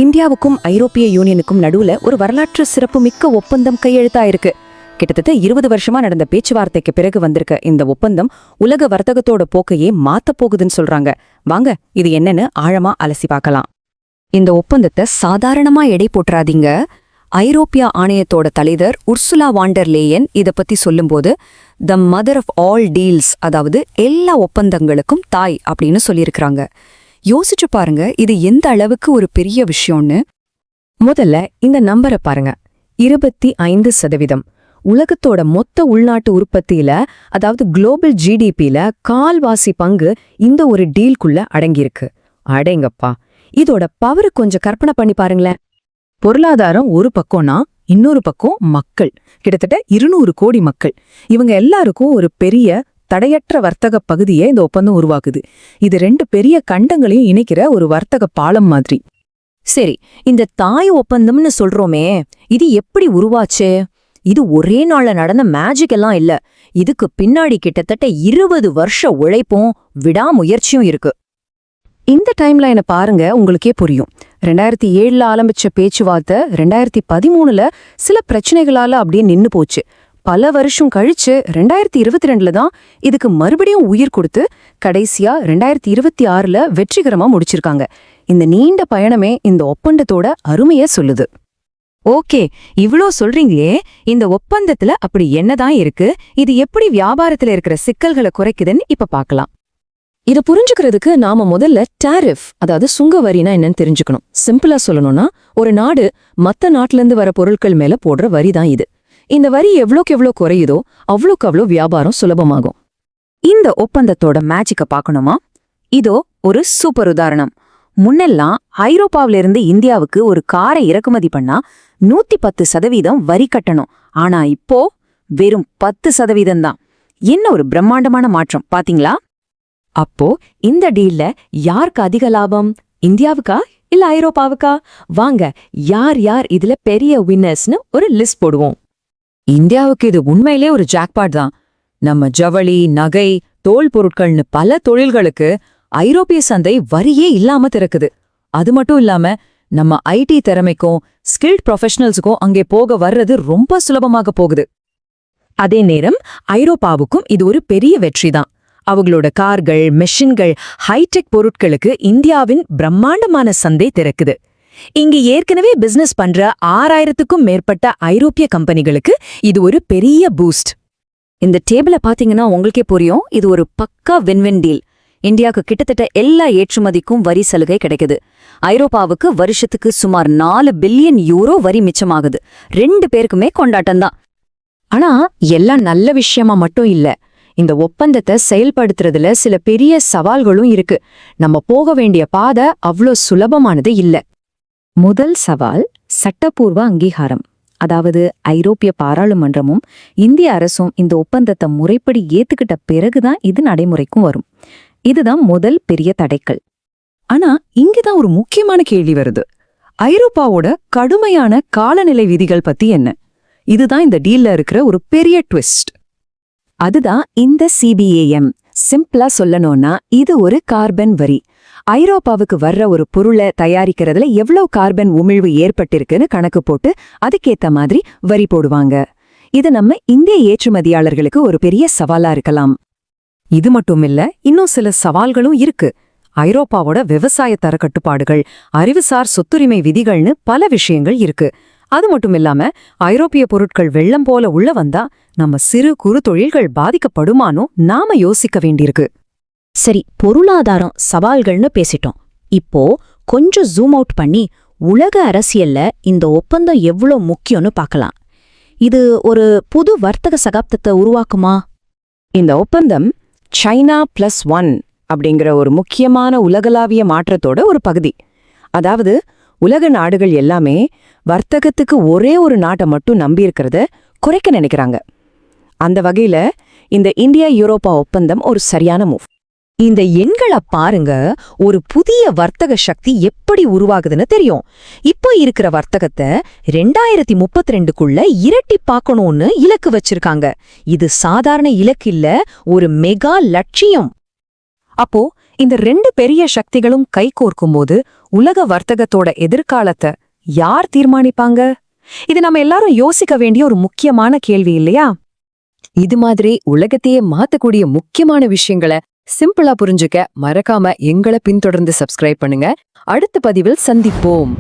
இந்தியாவுக்கும் ஐரோப்பிய யூனியனுக்கும் நடுவுல ஒரு வரலாற்று சிறப்புமிக்க ஒப்பந்தம் கையெழுத்தாயிருக்கு. கிட்டத்தட்ட 20 வருஷமா நடந்த பேச்சுவார்த்தைக்கு பிறகு வந்திருக்க இந்த ஒப்பந்தம் உலக வர்த்தகத்தோட போக்கையே மாத்தப் போகுதுன்னு சொல்றாங்க. வாங்க இது என்னன்னு ஆழமா அலசி பார்க்கலாம். இந்த ஒப்பந்தத்தை சாதாரணமா எடை போட்டுறாதீங்க. ஐரோப்பிய ஆணையத்தோட தலைவர் உர்சுலா வாண்டர் லேயன் இத பத்தி சொல்லும்போது the mother of all deals, அதாவது எல்லா ஒப்பந்தங்களுக்கும் தாய் அப்படின்னு சொல்லியிருக்கிறாங்க. யோசிச்சு பாருங்க, இது எந்த அளவுக்கு ஒரு பெரிய விஷயம்னு. முதல்ல இந்த நம்பரை பாருங்க, 25%. உலகத்தோட மொத்த உள்நாட்டு உற்பத்தியில, அதாவது குளோபல் ஜிடிபில கால்வாசி பங்கு இந்த ஒரு டீல்குள்ள அடங்கியிருக்கு. அடேங்கப்பா, இதோட பவரு கொஞ்சம் கற்பனை பண்ணி பாருங்களேன். பொருளாதாரம் ஒரு பக்கம்னா இன்னொரு பக்கம் மக்கள், கிட்டத்தட்ட 200 கோடி மக்கள். இவங்க எல்லாருக்கும் ஒரு பெரிய தடையற்ற வர்த்தக பகுதியை இந்த ஒப்பந்தம் உருவாக்குது. இது 2 பெரிய கண்டங்களையும் இணைக்கிற ஒரு வர்த்தக பாலம் மாதிரி. சரி, இந்த தாய் ஒப்பந்தம்னு சொல்றோமே, இது எப்படி உருவாச்சு? இது ஒரே நாள்ல நடந்த மேஜிக் எல்லாம் இல்ல. இதுக்கு பின்னாடி கிட்டத்தட்ட 20 வருஷ உழைப்பும் விடாமுயற்சியும் இருக்கு. இந்த டைம்லைனை பாருங்க, உங்களுக்கே புரியும். 2007ல ஆரம்பிச்ச பேச்சுவார்த்தை 2013ல சில பிரச்சனைகளால அப்படியே நின்னு போச்சு. பல வருஷம் கழிச்சு 2022ல தான் இதுக்கு மறுபடியும் உயிர் கொடுத்து கடைசியா 2026ல வெற்றிகரமா முடிச்சிருக்காங்க. இந்த நீண்ட பயணமே இந்த ஒப்பந்தத்தோட அருமைய சொல்லுது. ஓகே, இவ்ளோ சொல்றீங்களே, இந்த ஒப்பந்தத்துல அப்படி என்னதான் இருக்கு? இது எப்படி வியாபாரத்துல இருக்கிற சிக்கல்களை குறைக்குதுன்னு இப்ப பார்க்கலாம். இத புரிஞ்சுக்கிறதுக்கு நாம முதல்ல டாரிஃப், அதாவது சுங்க வரினா என்னன்னு தெரிஞ்சுக்கணும். சிம்பிளா சொல்லணும்னா, ஒரு நாடு மத்த நாட்டுல இருந்து வர பொருட்கள் மேல போடுற வரி தான் இது. இந்த வரி எவ்வளோக்கு எவ்வளோ குறையுதோ அவ்வளோக்கு அவ்வளோ வியாபாரம் சுலபமாகும். இந்த ஒப்பந்தத்தோட மேஜிக்க பார்க்கணுமா? இதோ ஒரு சூப்பர் உதாரணம். முன்னெல்லாம் ஐரோப்பாவிலிருந்து இந்தியாவுக்கு ஒரு காரை இறக்குமதி பண்ணா 110% வரி கட்டணும். ஆனா இப்போ வெறும் 10% தான். என்ன ஒரு பிரம்மாண்டமான மாற்றம் பாத்தீங்களா? அப்போ இந்த டீல்ல யாருக்கு அதிக லாபம்? இந்தியாவுக்கா இல்ல ஐரோப்பாவுக்கா? வாங்க, யார் யார் இதுல பெரிய வின்னர்ஸ்னு ஒரு லிஸ்ட் போடுவோம். இந்தியாவுக்கு இது உண்மையிலே ஒரு ஜாக்பாட் தான். நம்ம ஜவளி, நகை, தோல் பொருட்கள்னு பல தொழில்களுக்கு ஐரோப்பிய சந்தை வரியே இல்லாம திறக்குது. அது மட்டும் இல்லாம நம்ம ஐடி திறமைக்கும் ஸ்கில்ட் ப்ரொஃபஷனல்ஸுக்கும் அங்கே போக வர்றது ரொம்ப சுலபமாக போகுது. அதே நேரம் ஐரோப்பாவுக்கும் இது ஒரு பெரிய வெற்றி தான். அவங்களோட கார்கள், மெஷின்கள், ஹைடெக் பொருட்களுக்கு இந்தியாவின் பிரம்மாண்டமான சந்தை திறக்குது. இங்க ஏற்கனவே பிசினஸ் பண்ற 6000க்கும் மேற்பட்ட ஐரோப்பிய கம்பெனிகளுக்கு இது ஒரு பெரிய பூஸ்ட். இந்த டேபிள பாத்தீங்கன்னா உங்களுக்கே புரியும், இது ஒரு பக்கா வின்-வின் டீல். இந்தியாவுக்கு கிட்டத்தட்ட எல்லா ஏற்றுமதிக்கும் வரி சலுகை கிடைக்குது. ஐரோப்பாவுக்கு வருஷத்துக்கு சுமார் 4 பில்லியன் யூரோ வரி மிச்சமாகுது. 2 பேருக்குமே கொண்டாட்டம்தான். ஆனா எல்லாம் நல்ல விஷயமா மட்டும் இல்ல. இந்த ஒப்பந்தத்தை செயல்படுத்துறதுல சில பெரிய சவால்களும் இருக்கு. நம்ம போக வேண்டிய பாதை அவ்வளோ சுலபமானது இல்ல. முதல் சவால் சட்டப்பூர்வ அங்கீகாரம். அதாவது ஐரோப்பிய பாராளுமன்றமும் இந்திய அரசும் இந்த ஒப்பந்தத்தை முறைப்படி ஏத்துக்கிட்ட பிறகுதான் இது நடைமுறைக்கும் வரும். இதுதான் முதல் பெரிய தடைக்கல். ஆனா இங்கதான் ஒரு முக்கியமான கேள்வி வருது. ஐரோப்பாவோட கடுமையான காலநிலை விதிகள் பத்தி என்ன? இதுதான் இந்த டீல்ல இருக்கிற ஒரு பெரிய ட்விஸ்ட். அதுதான் இந்த சிபிஏஎம். சிம்பிளா சொல்லணும்னா இது ஒரு கார்பன் வரி. ஐரோப்பாவுக்கு வர்ற ஒரு பொருளை தயாரிக்கிறதுல எவ்வளவு கார்பன் உமிழ்வு ஏற்பட்டிருக்குன்னு கணக்கு போட்டு அதுக்கேத்த மாதிரி வரி போடுவாங்க. இது நம்ம இந்திய ஏற்றுமதியாளர்களுக்கு ஒரு பெரிய சவாலா இருக்கலாம். இது மட்டுமில்ல, இன்னும் சில சவால்களும் இருக்கு. ஐரோப்பாவோட விவசாய தர கட்டுப்பாடுகள், அறிவுசார் சொத்துரிமை விதிகள்னு பல விஷயங்கள் இருக்கு. அது மட்டும் இல்லாம ஐரோப்பிய பொருட்கள் வெள்ளம் போல உள்ள வந்தா நம்ம சிறு குறு தொழில்கள் பாதிக்கப்படுமானோ நாம யோசிக்க வேண்டியிருக்கு. சரி, பொருளாதாரம் சவால்கள்னு பேசிட்டோம். இப்போ கொஞ்சம் ஜூம் அவுட் பண்ணி உலக அரசியல்ல இந்த ஒப்பந்தம் எவ்வளோ முக்கியம்னு பார்க்கலாம். இது ஒரு புது வர்த்தக சகாப்தத்தை உருவாக்குமா? இந்த ஒப்பந்தம் சைனா +1 அப்படிங்கிற ஒரு முக்கியமான உலகளாவிய மாற்றத்தோட ஒரு பகுதி. அதாவது உலக நாடுகள் எல்லாமே வர்த்தகத்துக்கு ஒரே ஒரு நாட்டை மட்டும் நம்பியிருக்கிறத குறைக்க நினைக்கிறாங்க. அந்த வகையில இந்த இந்தியா யூரோப்பா ஒப்பந்தம் ஒரு சரியான மூவ். இந்த எண்களை பாருங்க, ஒரு புதிய வர்த்தக சக்தி எப்படி உருவாகுதுன்னு தெரியும். இப்போ இருக்கிற வர்த்தகத்தை 2032க்குள்ள இரட்டிப்பாக்கணும்னு இலக்கு வச்சிருக்காங்க. இது சாதாரண இலக்கு இல்ல, ஒரு மெகா லட்சியம். அப்போ இந்த ரெண்டு பெரிய சக்திகளும் கைகோர்க்கும்போது உலக வர்த்தகத்தோட எதிர்காலத்தை யார் தீர்மானிப்பாங்க? இது நம்ம எல்லாரும் யோசிக்க வேண்டிய ஒரு முக்கியமான கேள்வி இல்லையா? இது மாதிரி உலகத்தையே மாத்தக்கூடிய முக்கியமான விஷயங்களை சிம்பிளா புரிஞ்சுக்க மறக்காம எங்களை பின்தொடர்ந்து சப்ஸ்கிரைப் பண்ணுங்க. அடுத்த பதிவில் சந்திப்போம்.